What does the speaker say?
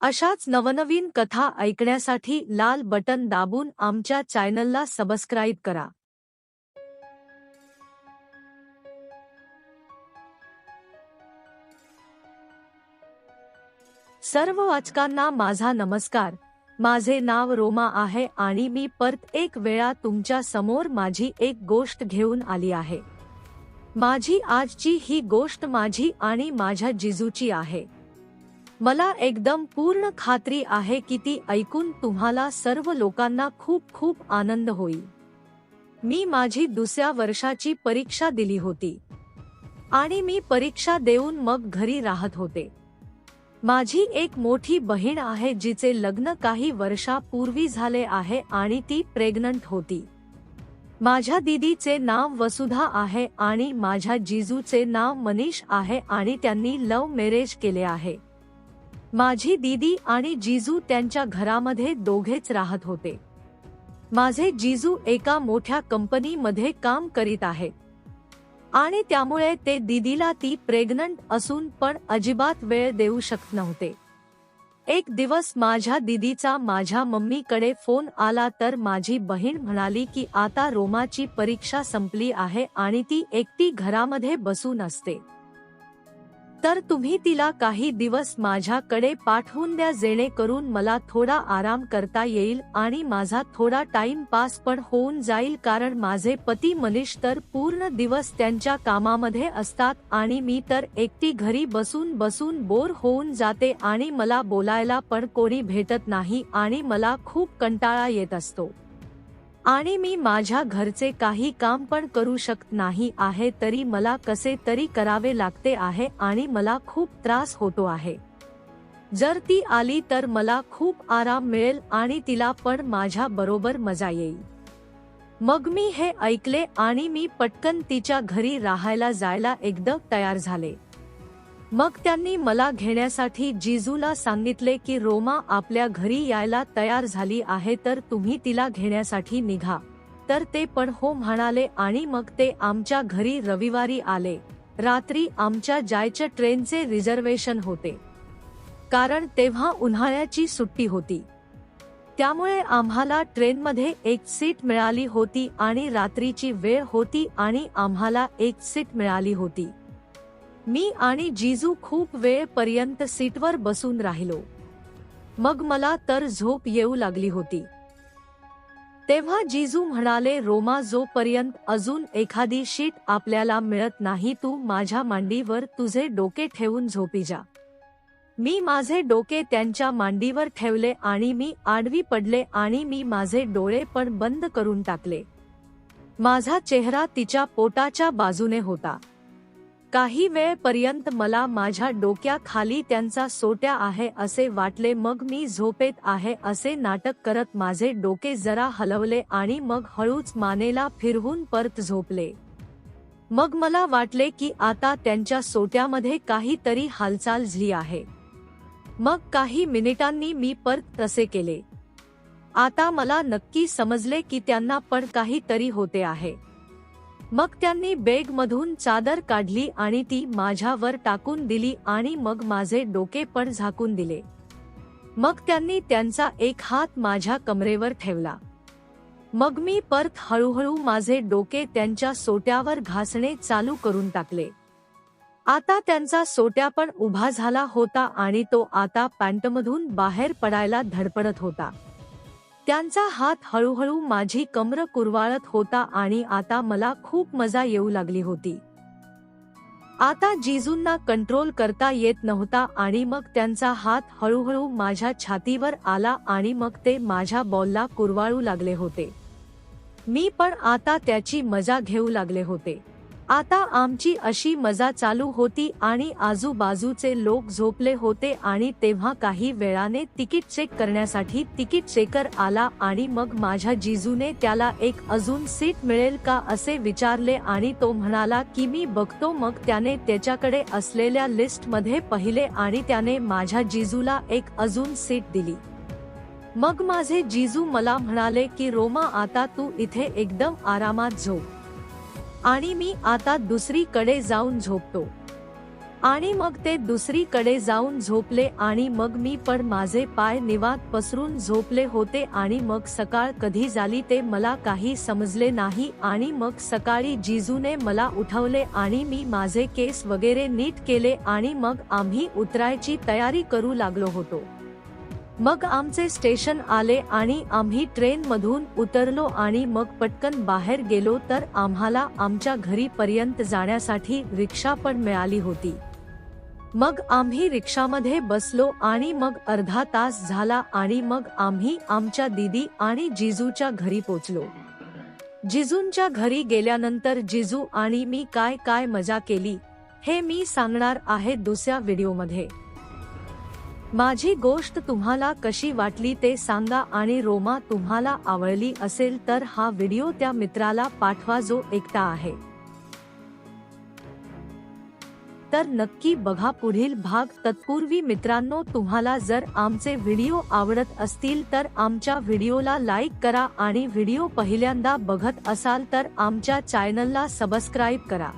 अशाच नवनवीन कथा ऐकण्यासाठी लाल बटन दाबून आमच्या चॅनलला सबस्क्राईब करा। सर्व वाचकांना माझा नमस्कार। माझे नाव रोमा आहे आणि मी परत एक वेळा तुमच्या समोर माझी एक गोष्ट घेऊन आली आहे। माझी आजची ही गोष्ट माझी आणि माझ्या जिजूची आहे। मला एकदम पूर्ण खात्री आहे की ती ऐकून तुम्हाला सर्व लोकांना खूप खूप आनंद होईल। मी माझी दुसऱ्या वर्षाची परीक्षा दिली होती आणि मी परीक्षा देऊन मग घरी राहत होते। माझी एक मोठी बहीण आहे जिचे लग्न काही वर्षापूर्वी झाले आहे आणि ती प्रेग्नंट होती। माझ्या दीदीचे नाव वसुधा आहे आणि माझ्या जिजूचे नाव मनीष आहे आणि त्यांनी लव्ह मॅरेज केले आहे। माझी दीदी आणि जिजू त्यांच्या घरामध्ये दोघेच राहत होते। माझे जिजू एका मोठ्या कंपनीमध्ये काम करीत आहेत आणि त्यामुळे ते दीदीला ती प्रेग्नंट असून पण अजिबात वेळ देऊ शकत नव्हते। एक दिवस माझ्या दीदीचा माझ्या मम्मीकडे फोन आला तर माझी बहीण म्हणाली की आता रोमाची परीक्षा संपली आहे आणि ती एकटी घरामध्ये बसून असते, तर तुम्ही तिला काही दिवस माझ्याकडे पाठवून द्या जेणेकरून मला थोडा आराम करता येईल आणि माझा थोडा टाइम पास पण होऊन जाईल, कारण माझे पती मनीष तर पूर्ण दिवस त्यांच्या कामामध्ये असतात आणि मी तर एकटी घरी बसून बसून बोर होऊन जाते आणि मला बोलायला पण कोणी भेटत नाही आणि मला खूप कंटाळा येत असतो आणि मी माझ्या घरचे काही काम पण करू शकत नाही आहे, तरी मला कसे तरी करावे लागते आहे आणि मला खूप त्रास होतो आहे। जर ती आली तर मला खूप आराम मिळेल आणि तिला पण माझ्या बरोबर मजा येईल। मग मी हे ऐकले आणि मी पटकन तिच्या घरी राहायला जायला एकदम तयार झाले। मग त्यांनी मला घेण्यासाठी जिजूला सांगितले की रोमा आपल्या घरी यायला तयार झाली आहे तर तुम्ही तिला घेण्यासाठी निघा, तर ते पण हो म्हणाले आणि मग ते आमच्या घरी रविवारी आले। रात्री आमच्या जायच्या ट्रेनचे रिझर्वेशन होते, कारण तेव्हा उन्हाळ्याची सुट्टी होती, त्यामुळे आम्हाला ट्रेनमध्ये एक सीट मिळाली होती आणि रात्रीची वेळ होती आणि आम्हाला एक सीट मिळाली होती। मी आणि जिजू खूप वेळपर्यंत सीटवर बसून राहिलो। मग मला तर झोप येऊ लागली होती। तेव्हा जिजू म्हणाले, रोमा जोपर्यंत अजून एखादी शीट आपल्याला मिळत नाही तू माझ्या मांडीवर तुझे डोके ठेवून झोपी जा। मी माझे डोके त्यांच्या मांडीवर ठेवले आणि मी आडवी पडले आणि मी माझे डोळे पण बंद करून टाकले। माझा चेहरा तिच्या पोटाच्या बाजूने होता। काही वेळपर्यंत मला माझ्या डोक्याखाली त्यांचा सोट्या आहे असे वाटले। मग मी झोपेत आहे असे नाटक करत माझे डोके जरा हलवले आणि मग हळूच मानेला फिरवून परत झोपले। मग मला वाटले की आता त्यांच्या सोट्यामध्ये काहीतरी हालचाल झाली आहे। मग काही मिनिटांनी मी परत तसे केले। आता मला नक्की समजले की त्यांना पण काहीतरी होते आहे। मग त्यांनी बॅग मधून चादर काढली आणि ती माझ्यावर टाकून दिली आणि मग माझे डोके पण झाकून दिले। मग त्यांनी त्यांचा एक हात माझ्या कमरेवर ठेवला। मग मी परत हळूहळू माझे डोके त्यांच्या सोट्यावर घासणे चालू करून टाकले। आता त्यांचा सोट्या पण उभा झाला होता आणि तो आता पॅन्टमधून बाहेर पडायला धडपडत होता। त्यांचा हात हळूहळू माझी कमर कुरवाळत होता आणि आता मला खूप मजा येऊ लागली होती। आता जिजूंना कंट्रोल करता येत नव्हता आणि मग त्यांचा हात हळूहळू माझ्या छातीवर आला आणि मग ते माझ्या बॉलला कुरवाळू लागले होते। मी पण आता त्याची मजा घेऊ लागले होते। आता आमची अशी मजा चालू होती आणि आजूबाजूचे लोक झोपले होते आणि तेव्हा काही वेळाने तिकीट चेक करण्यासाठी तिकीट चेकर आला आणि मग माझ्या जिजूने त्याला एक अजून सीट मिळेल का असे विचारले आणि तो म्हणाला की मी बघतो। मग त्याने त्याच्याकडे असलेल्या लिस्ट मध्ये पाहिले आणि त्याने माझ्या जिजूला एक अजून सीट दिली। मग माझे जिजू मला म्हणाले की रोमा आता तू इथे एकदम आरामात झोप आणि मी आता दुसरीकडे जाऊन झोपतो। आणि मग ते दुसरीकडे जाऊन झोपले आणि मग मी पण माझे पाय निवांत पसरून झोपले होते आणि मग सकाळ कधी झाली ते मला काही समजले नाही आणि मग सकाळी जिजूने मला उठवले आणि मी माझे केस वगैरे नीट केले आणि मग आम्ही उतरायची तयारी करू लागलो होतो। मग आमचे स्टेशन आले आणि आम्ही ट्रेन मधून उतरलो आणि मग पटकन बाहेर गेलो तर आम्हाला आमच्या घरी पर्यंत जाण्यासाठी रिक्षा पण मिळाली होती। मग आम्ही रिक्षामध्ये बसलो आणि मग अर्धा तास झाला आणि मग आम्ही आमच्या दीदी आणि जिजूच्या घरी पोचलो। जिजूंच्या घरी गेल्यानंतर जिजू आणि मी काय काय मजा केली हे मी सांगणार आहे दुसऱ्या व्हिडिओमध्ये। माझी गोष्ट तुम्हाला कशी वाटली ते सांगा आणि रोमा तुम्हाला आवडली असेल तर हा व्हिडिओ त्या मित्राला पाठवा जो एकटा आहे। तर नक्की बघा पुढील भाग। तत्पूर्वी मित्रांनो, तुम्हाला जर आमचे व्हिडिओ आवडत असतील तर आमच्या व्हिडिओला लाईक करा आणि व्हिडिओ पहिल्यांदा बघत असाल तर आमच्या चॅनलला सबस्क्राईब करा।